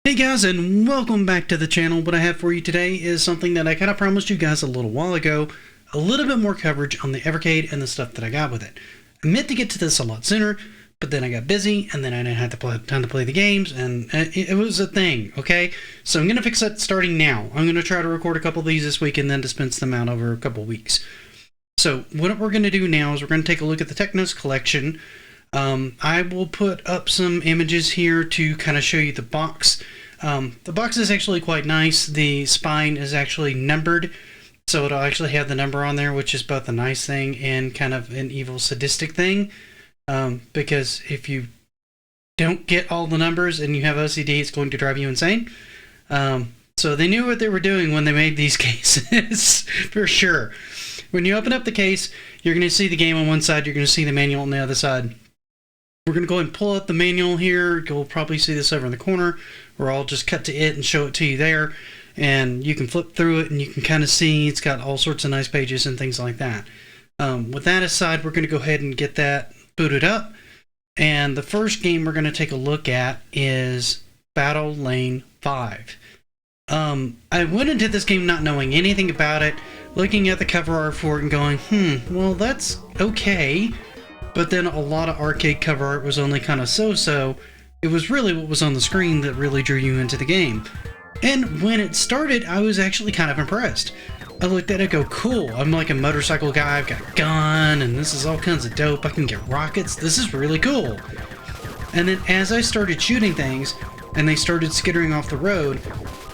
Hey guys, and welcome back to the channel. What I have for you today is something that I kind of promised you guys a little while ago. A little bit more coverage on the Evercade and the stuff that I got with it. I meant to get to this a lot sooner, but then I got busy, and then I didn't have time to play the games, and it was a thing, okay? So I'm going to fix that starting now. I'm going to try to record a couple of these this week and then dispense them out over a couple of weeks. So what we're going to do now is we're going to take a look at the Technos Collection. I will put up some images here to kind of show you the box. The box is actually quite nice. The spine is actually numbered, so it'll actually have the number on there, which is both a nice thing and kind of an evil sadistic thing, because if you don't get all the numbers and you have OCD, it's going to drive you insane. So they knew what they were doing when they made these cases, for sure. When you open up the case, you're going to see the game on one side, you're going to see the manual on the other side. We're going to go ahead and pull up the manual here. You'll probably see this over in the corner, or I'll just cut to it and show it to you there. And you can flip through it and you can kind of see it's got all sorts of nice pages and things like that. With that aside, we're going to go ahead and get that booted up. And the first game we're going to take a look at is Battle Lane 5. I went into this game not knowing anything about it, looking at the cover art for it and going, well, that's okay. But then a lot of arcade cover art was only kind of so-so. It was really what was on the screen that really drew you into the game. And when it started, I was actually kind of impressed. I looked at it and go, cool, I'm like a motorcycle guy, I've got a gun, and this is all kinds of dope, I can get rockets, this is really cool. And then as I started shooting things, and they started skittering off the road,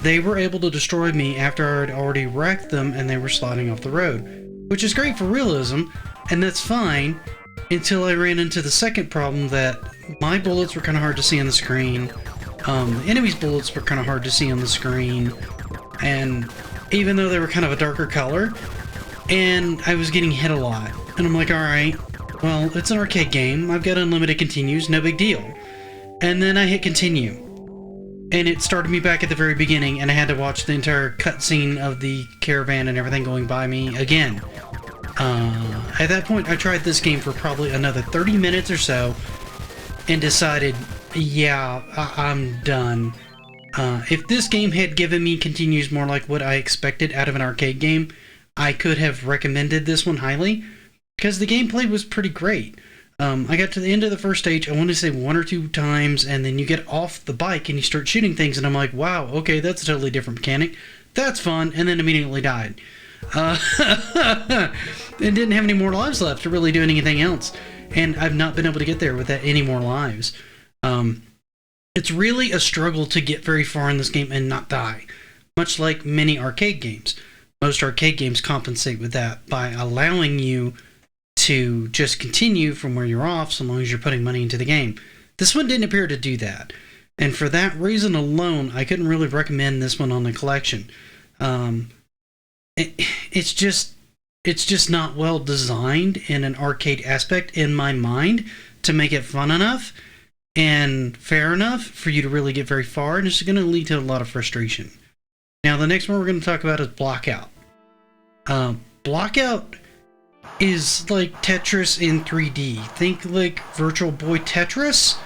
they were able to destroy me after I had already wrecked them and they were sliding off the road. Which is great for realism, and that's fine, until I ran into the second problem that my bullets were kind of hard to see on the screen, the enemy's bullets were kind of hard to see on the screen, and even though they were kind of a darker color, and I was getting hit a lot. And I'm like, alright, well, it's an arcade game, I've got unlimited continues, no big deal. And then I hit continue, and it started me back at the very beginning, and I had to watch the entire cutscene of the caravan and everything going by me again. At that point, I tried this game for probably another 30 minutes or so, and decided, yeah, I'm done. If this game had given me continues more like what I expected out of an arcade game, I could have recommended this one highly, because the gameplay was pretty great. I got to the end of the first stage, I want to say 1 or 2 times, and then you get off the bike and you start shooting things, and I'm like, wow, okay, that's a totally different mechanic. That's fun, and then immediately died. And didn't have any more lives left to really do anything else. And I've not been able to get there without any more lives. It's really a struggle to get very far in this game and not die. Much like many arcade games. Most arcade games compensate with that by allowing you to just continue from where you're off so long as you're putting money into the game. This one didn't appear to do that. And for that reason alone, I couldn't really recommend this one on the collection. It's just not well designed in an arcade aspect in my mind to make it fun enough and fair enough for you to really get very far, and it's going to lead to a lot of frustration. Now, the next one we're going to talk about is Blockout. Blockout is like Tetris in 3D. Think like Virtual Boy Tetris,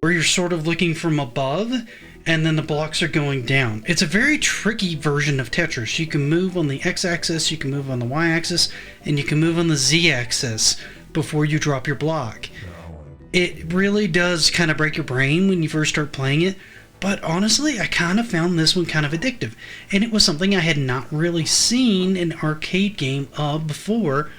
where you're sort of looking from above, and then the blocks are going down. It's a very tricky version of Tetris. You can move on the X-axis, you can move on the Y-axis, and you can move on the Z-axis before you drop your block. It really does kind of break your brain when you first start playing it, but honestly, I kind of found this one kind of addictive. And it was something I had not really seen an arcade game of before,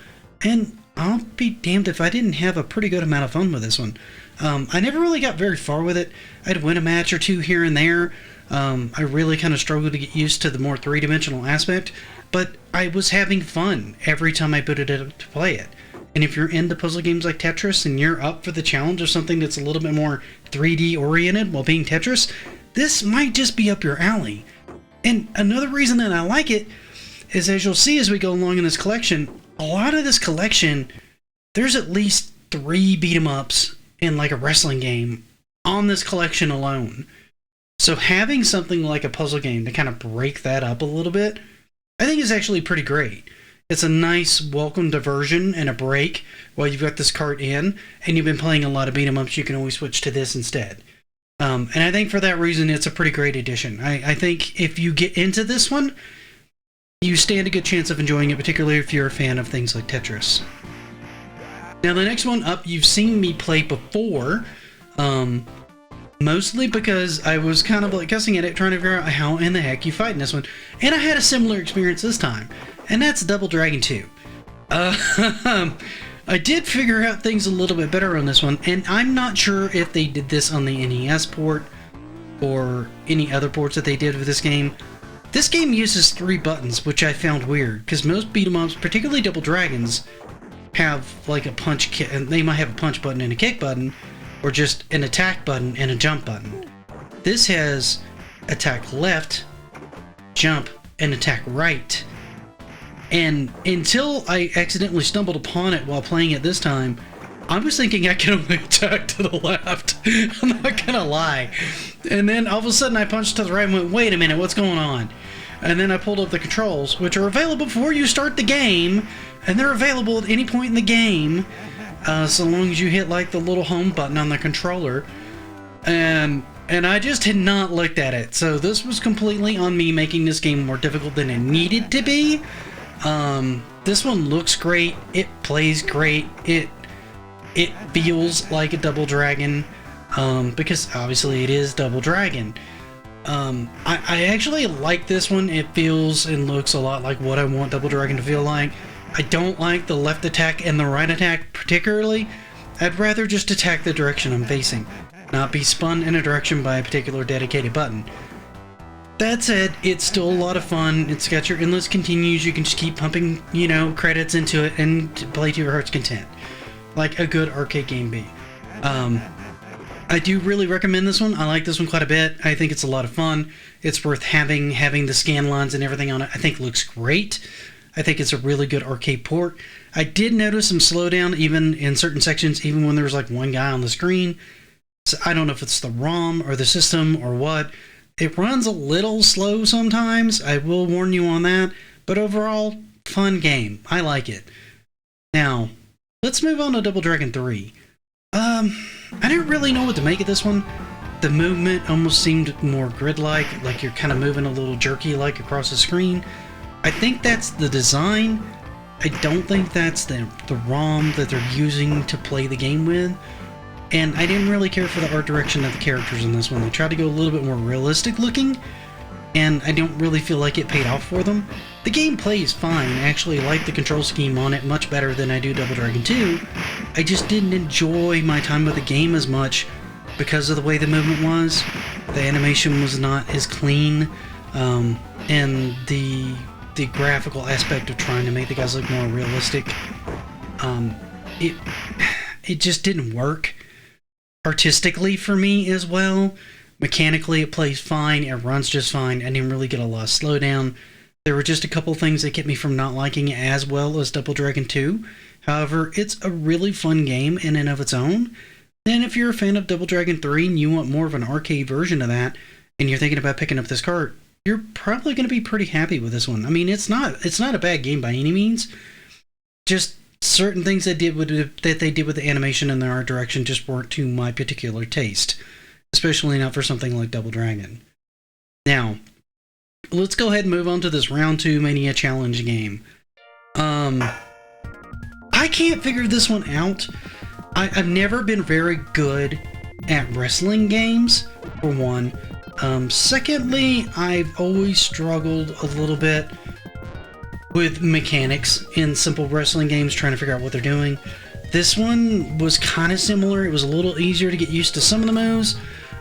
and I'll be damned if I didn't have a pretty good amount of fun with this one. I never really got very far with it. I'd win a match or two here and there. I really kind of struggled to get used to the more three-dimensional aspect, but I was having fun every time I booted it up to play it. And if you're into puzzle games like Tetris and you're up for the challenge of something that's a little bit more 3D oriented while being Tetris, this might just be up your alley. And another reason that I like it is, as you'll see as we go along in this collection, a lot of this collection, there's at least 3 beat-em-ups in like a wrestling game on this collection alone. So having something like a puzzle game to kind of break that up a little bit, I think is actually pretty great. It's a nice welcome diversion and a break while you've got this cart in, and you've been playing a lot of beat 'em ups. You can always switch to this instead. And I think for that reason, it's a pretty great addition. I think if you get into this one, you stand a good chance of enjoying it, particularly if you're a fan of things like Tetris. Now, the next one up, you've seen me play before, mostly because I was kind of like guessing at it, trying to figure out how in the heck you fight in this one. And I had a similar experience this time, and that's Double Dragon 2. I did figure out things a little bit better on this one, and I'm not sure if they did this on the NES port or any other ports that they did with this game. This game uses 3 buttons, which I found weird, because most beat-em-ups, particularly Double Dragons, have like a punch kick, and they might have a punch button and a kick button, or just an attack button and a jump button. This has attack left, jump, and attack right. And until I accidentally stumbled upon it while playing it this time, I was thinking I could only attack to the left. I'm not gonna lie. And then all of a sudden I punched to the right and went, wait a minute, what's going on? And then I pulled up the controls, which are available before you start the game, and they're available at any point in the game, so long as you hit like the little home button on the controller. And I just had not looked at it, so this was completely on me making this game more difficult than it needed to be. This one looks great, it plays great, it feels like a Double Dragon, because obviously it is Double Dragon. I actually like this one. It feels and looks a lot like what I want Double Dragon to feel like. I don't like the left attack and the right attack particularly. I'd rather just attack the direction I'm facing, not be spun in a direction by a particular dedicated button. That said, it's still a lot of fun. It's got your endless continues. You can just keep pumping, credits into it and play to your heart's content, like a good arcade game be. I do really recommend this one. I like this one quite a bit. I think it's a lot of fun. It's worth having the scan lines and everything on it. I think it looks great. I think it's a really good arcade port. I did notice some slowdown even in certain sections, even when there was like one guy on the screen. So I don't know if it's the ROM or the system or what. It runs a little slow sometimes, I will warn you on that, but overall, fun game. I like it. Now, let's move on to Double Dragon 3. I didn't really know what to make of this one. The movement almost seemed more grid-like, like you're kind of moving a little jerky-like across the screen. I think that's the design. I don't think that's the ROM that they're using to play the game with. And I didn't really care for the art direction of the characters in this one. They tried to go a little bit more realistic looking, and I don't really feel like it paid off for them. The game plays fine. I actually like the control scheme on it much better than I do Double Dragon 2. I just didn't enjoy my time with the game as much because of the way the movement was. The animation was not as clean, and the graphical aspect of trying to make the guys look more realistic, it just didn't work. Artistically for me as well. Mechanically it plays fine, it runs just fine. I didn't really get a lot of slowdown. There were just a couple things that kept me from not liking it as well as Double Dragon 2. However, it's a really fun game in and of its own. And if you're a fan of Double Dragon 3 and you want more of an arcade version of that, and you're thinking about picking up this cart, you're probably going to be pretty happy with this one. I mean, it's not a bad game by any means. Just certain things they did with the animation and the art direction just weren't to my particular taste, especially not for something like Double Dragon. Now, let's go ahead and move on to this Round 2 Mania Challenge game. I can't figure this one out. I've never been very good at wrestling games, for one. Secondly, I've always struggled a little bit with mechanics in simple wrestling games, trying to figure out what they're doing. This one was kind of similar. It was a little easier to get used to some of the moves.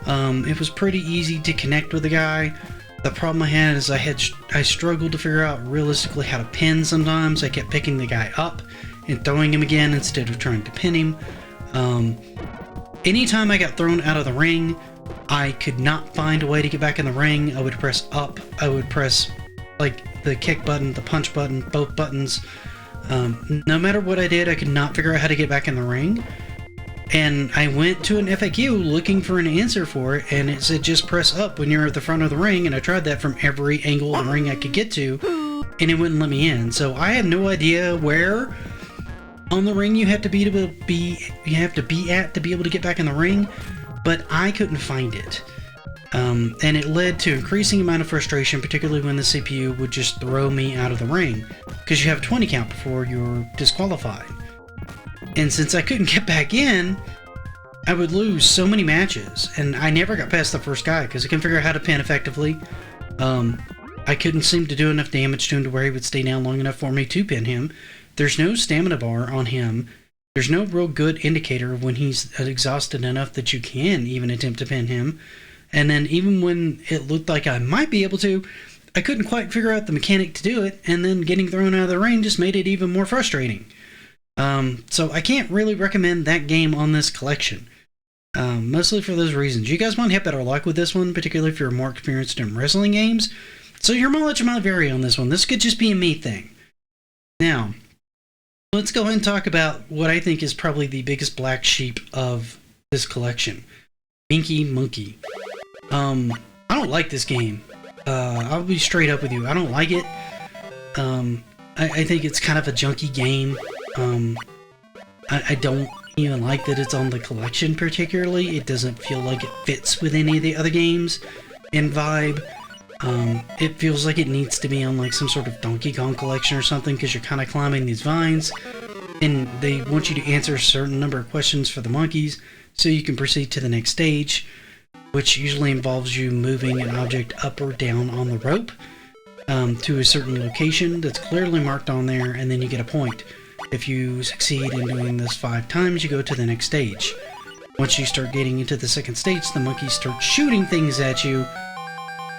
It was pretty easy to connect with the guy. The problem I had is I struggled to figure out realistically how to pin sometimes. I kept picking the guy up and throwing him again instead of trying to pin him. Anytime I got thrown out of the ring, I could not find a way to get back in the ring. I would press up, I would press like the kick button, the punch button, both buttons. No matter what I did, I could not figure out how to get back in the ring. And I went to an FAQ looking for an answer for it, and it said just press up when you're at the front of the ring, and I tried that from every angle of the ring I could get to, and it wouldn't let me in. So I had no idea where on the ring you have to be at to be able to get back in the ring. but I couldn't find it. And it led to increasing amount of frustration, particularly when the CPU would just throw me out of the ring, because you have a 20 count before you're disqualified. And since I couldn't get back in, I would lose so many matches, and I never got past the first guy because I couldn't figure out how to pin effectively. I couldn't seem to do enough damage to him to where he would stay down long enough for me to pin him. There's no stamina bar on him. There's no real good indicator of when he's exhausted enough that you can even attempt to pin him. And then even when it looked like I might be able to, I couldn't quite figure out the mechanic to do it, and then getting thrown out of the ring just made it even more frustrating. So I can't really recommend that game on this collection. Mostly for those reasons. You guys might have better luck with this one, particularly if you're more experienced in wrestling games. So your mileage might vary on this one. This could just be a me thing. Now, let's go ahead and talk about what I think is probably the biggest black sheep of this collection. Inky Monkey. I don't like this game. I'll be straight up with you. I don't like it. I think it's kind of a junky game. I don't even like that it's on the collection particularly. It doesn't feel like it fits with any of the other games in vibe. It feels like it needs to be on like some sort of Donkey Kong collection or something, because you're kind of climbing these vines and they want you to answer a certain number of questions for the monkeys so you can proceed to the next stage, which usually involves you moving an object up or down on the rope to a certain location that's clearly marked on there, and then you get a point. If you succeed in doing this 5 times, you go to the next stage. Once you start getting into the second stage, the monkeys start shooting things at you,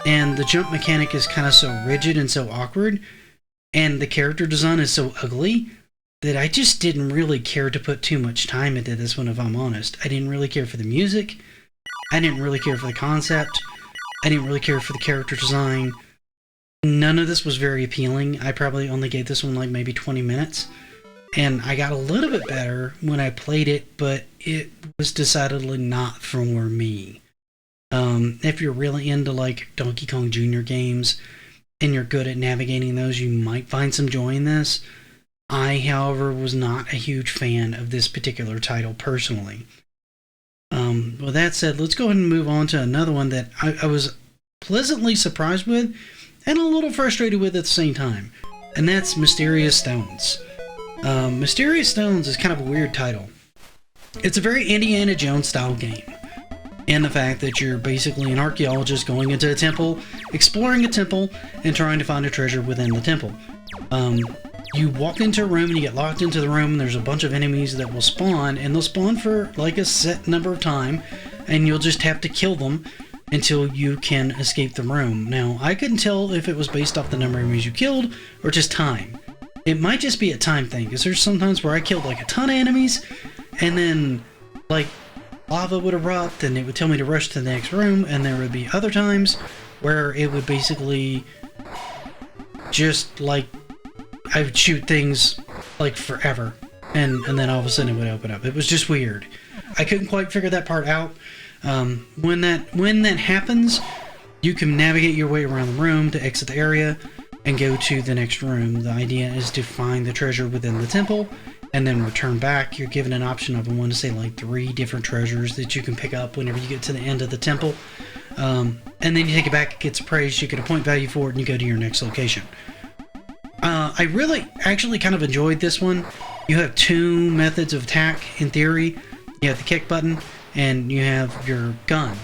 and the jump mechanic is kind of so rigid and so awkward, and the character design is so ugly, that I just didn't really care to put too much time into this one, if I'm honest. I didn't really care for the music. I didn't really care for the concept. I didn't really care for the character design. None of this was very appealing. I probably only gave this one like maybe 20 minutes. And I got a little bit better when I played it, but it was decidedly not for me. If you're really into like Donkey Kong Jr. games and you're good at navigating those, you might find some joy in this. I, however, was not a huge fan of this particular title personally. With that said, let's go ahead and move on to another one that I was pleasantly surprised with and a little frustrated with at the same time, and that's Mysterious Stones. Mysterious Stones is kind of a weird title. It's a very Indiana Jones style game, and the fact that you're basically an archaeologist going into a temple, exploring a temple, and trying to find a treasure within the temple. You walk into a room and you get locked into the room, and there's a bunch of enemies that will spawn, and they'll spawn for like a set number of time, and you'll just have to kill them until you can escape the room. Now, I couldn't tell if it was based off the number of enemies you killed or just time. It might just be a time thing, because there's sometimes where I killed like a ton of enemies, and then like lava would erupt and it would tell me to rush to the next room, and there would be other times where it would basically just like I would shoot things like forever, and then all of a sudden it would open up. It was just weird. I couldn't quite figure that part out. When that happens, you can navigate your way around the room to exit the area and go to the next room. The idea is to find the treasure within the temple and then return back. You're given an option of, I want to say, like 3 different treasures that you can pick up whenever you get to the end of the temple. And then you take it back, it gets appraised, you get a point value for it, and you go to your next location. I really actually kind of enjoyed this one. You have 2 methods of attack in theory. You have the kick button and you have your gun.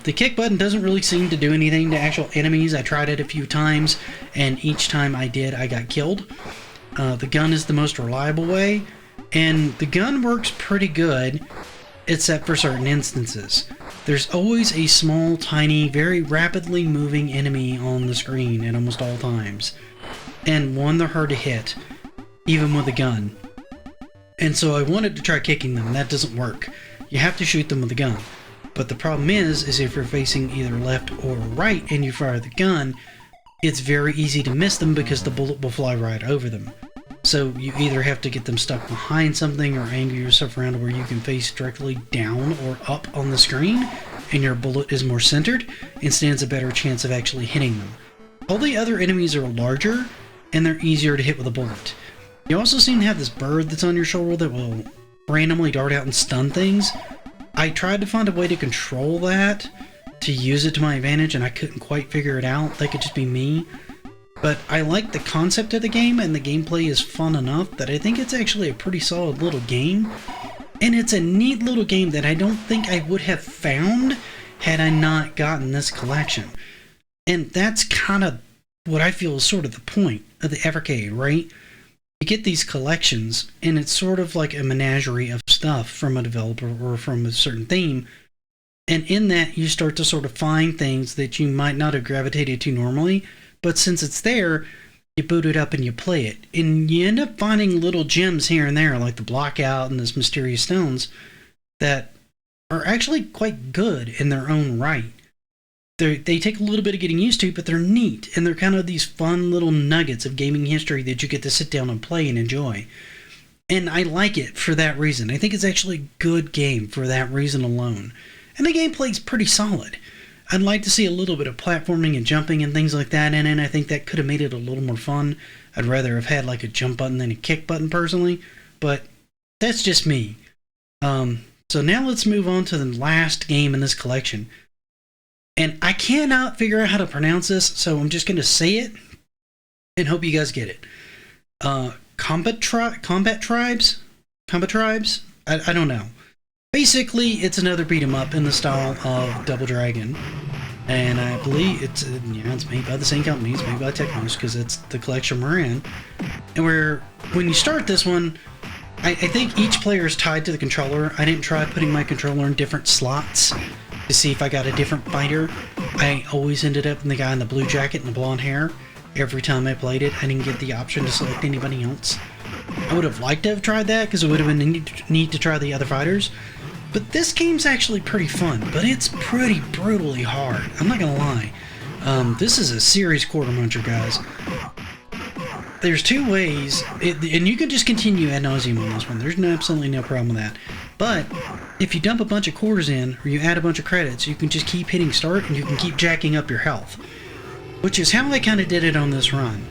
The kick button doesn't really seem to do anything to actual enemies. I tried it a few times, and each time I did, I got killed. The gun is the most reliable way, and the gun works pretty good, except for certain instances. There's always a small, tiny, very rapidly moving enemy on the screen at almost all times. And one, they're hard to hit, even with a gun. And so I wanted to try kicking them. That doesn't work. You have to shoot them with a gun. But the problem is if you're facing either left or right and you fire the gun, it's very easy to miss them because the bullet will fly right over them. So you either have to get them stuck behind something or angle yourself around where you can face directly down or up on the screen, and your bullet is more centered and stands a better chance of actually hitting them. All the other enemies are larger and they're easier to hit with a bullet. You also seem to have this bird that's on your shoulder that will randomly dart out and stun things. I tried to find a way to control that, to use it to my advantage, and I couldn't quite figure it out. That could just be me. But I like the concept of the game, and the gameplay is fun enough that I think it's actually a pretty solid little game. And it's a neat little game that I don't think I would have found had I not gotten this collection. And that's kind of what I feel is sort of the point of the Evercade, right? You get these collections, and it's sort of like a menagerie of stuff from a developer or from a certain theme. And in that, you start to sort of find things that you might not have gravitated to normally, but since it's there, you boot it up and you play it. And you end up finding little gems here and there, like the Blockout and those mysterious stones, that are actually quite good in their own right. They take a little bit of getting used to, but they're neat, and they're kind of these fun little nuggets of gaming history that you get to sit down and play and enjoy. And I like it for that reason. I think it's actually a good game for that reason alone. And the gameplay's pretty solid. I'd like to see a little bit of platforming and jumping and things like that in it. I think that could have made it a little more fun. I'd rather have had like a jump button than a kick button personally, but that's just me. So now let's move on to the last game in this collection. And I cannot figure out how to pronounce this, so I'm just going to say it and hope you guys get it. Combat Tribes? I don't know. Basically, it's another beat 'em up in the style of Double Dragon. And I believe it's made by the same company. It's made by Technos, because it's the collection we're in. And when you start this one, I think each player is tied to the controller. I didn't try putting my controller in different slots to see if I got a different fighter. I always ended up in the guy in the blue jacket and the blonde hair. Every time I played it, I didn't get the option to select anybody else. I would have liked to have tried that, because it would have been neat to try the other fighters. But this game's actually pretty fun, but it's pretty brutally hard. I'm not gonna lie. This is a serious quarter muncher, guys. There's two ways, and you can just continue ad nauseum on this one. There's absolutely no problem with that. But if you dump a bunch of quarters in, or you add a bunch of credits, you can just keep hitting start, and you can keep jacking up your health. Which is how I kind of did it on this run.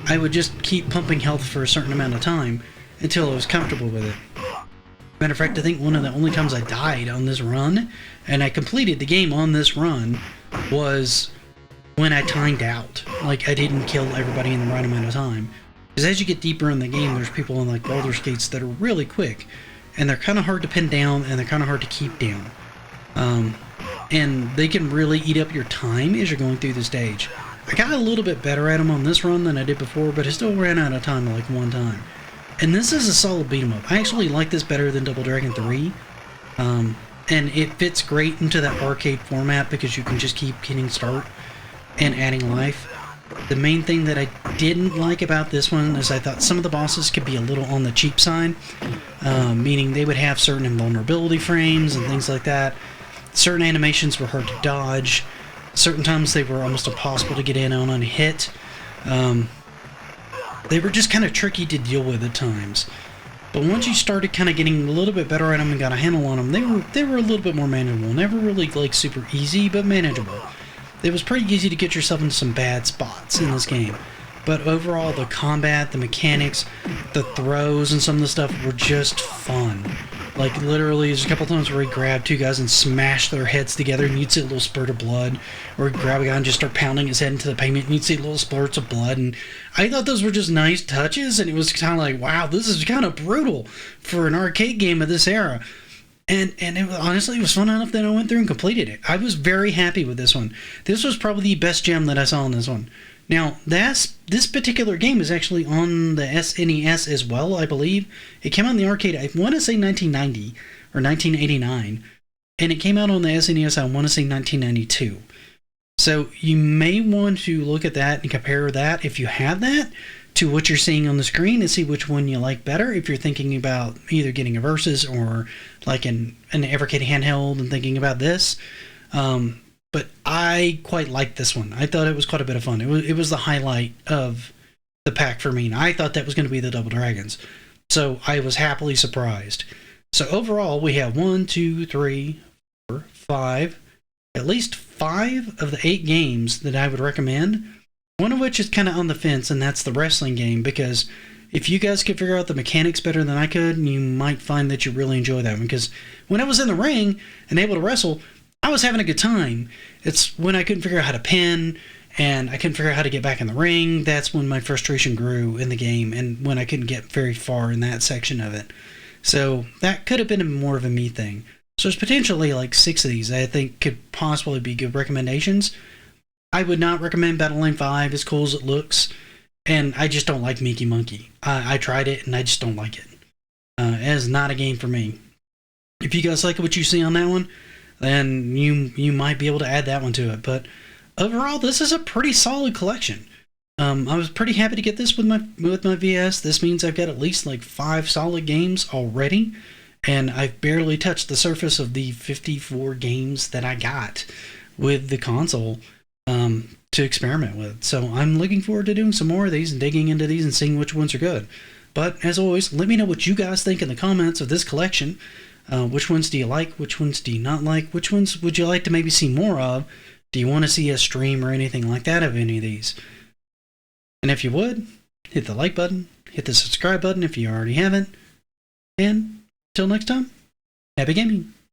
I would just keep pumping health for a certain amount of time until I was comfortable with it. Matter of fact, I think one of the only times I died on this run, and I completed the game on this run, was when I timed out. Like, I didn't kill everybody in the right amount of time. Because as you get deeper in the game, there's people on like roller skates that are really quick, and they're kind of hard to pin down, and they're kind of hard to keep down. And they can really eat up your time as you're going through the stage. I got a little bit better at them on this run than I did before, but I still ran out of time like one time. And this is a solid beat 'em up. I actually like this better than Double Dragon 3. And it fits great into that arcade format because you can just keep getting start and adding life. The main thing that I didn't like about this one is I thought some of the bosses could be a little on the cheap side, meaning they would have certain invulnerability frames and things like that. Certain animations were hard to dodge. Certain times they were almost impossible to get in on a hit. They were just kind of tricky to deal with at times. But once you started kind of getting a little bit better at them and got a handle on them, they were a little bit more manageable. Never really like super easy, but manageable. It was pretty easy to get yourself into some bad spots in this game. But overall, the combat, the mechanics, the throws, and some of the stuff were just fun. Like, literally, there's a couple times where he grabbed two guys and smashed their heads together, and you'd see a little spurt of blood. Or he'd grab a guy and just start pounding his head into the pavement, and you'd see little spurts of blood. And I thought those were just nice touches, and it was kind of like, wow, this is kind of brutal for an arcade game of this era. And honestly, it was fun enough that I went through and completed it. I was very happy with this one. This was probably the best gem that I saw in this one. Now, this particular game is actually on the SNES as well, I believe. It came out in the arcade, I want to say 1990 or 1989. And it came out on the SNES, I want to say 1992. So you may want to look at that and compare that, if you have that, to what you're seeing on the screen and see which one you like better. If you're thinking about either getting a Versus or like an Evercade handheld and thinking about this. But I quite liked this one. I thought it was quite a bit of fun. It was the highlight of the pack for me, and I thought that was going to be the Double Dragons. So I was happily surprised. So overall, we have 1, 2, 3, 4, 5, at least 5 of the 8 games that I would recommend. One of which is kind of on the fence, and that's the wrestling game, because if you guys could figure out the mechanics better than I could, you might find that you really enjoy that one. Because when I was in the ring and able to wrestle, I was having a good time. It's when I couldn't figure out how to pin and I couldn't figure out how to get back in the ring. That's when my frustration grew in the game, and when I couldn't get very far in that section of it. So that could have been more of a me thing. So there's potentially like 6 of these I think could possibly be good recommendations. I would not recommend Battleline 5, as cool as it looks. And I just don't like Inky Monkey. I tried it, and I just don't like it. It is not a game for me. If you guys like what you see on that one, then you might be able to add that one to it. But overall, this is a pretty solid collection. I was pretty happy to get this with my VS. This means I've got at least like 5 solid games already, and I've barely touched the surface of the 54 games that I got with the console to experiment with. So I'm looking forward to doing some more of these and digging into these and seeing which ones are good. But as always, let me know what you guys think in the comments of this collection. Which ones do you like? Which ones do you not like? Which ones would you like to maybe see more of? Do you want to see a stream or anything like that of any of these? And if you would, hit the like button, hit the subscribe button if you already haven't. And until next time, happy gaming!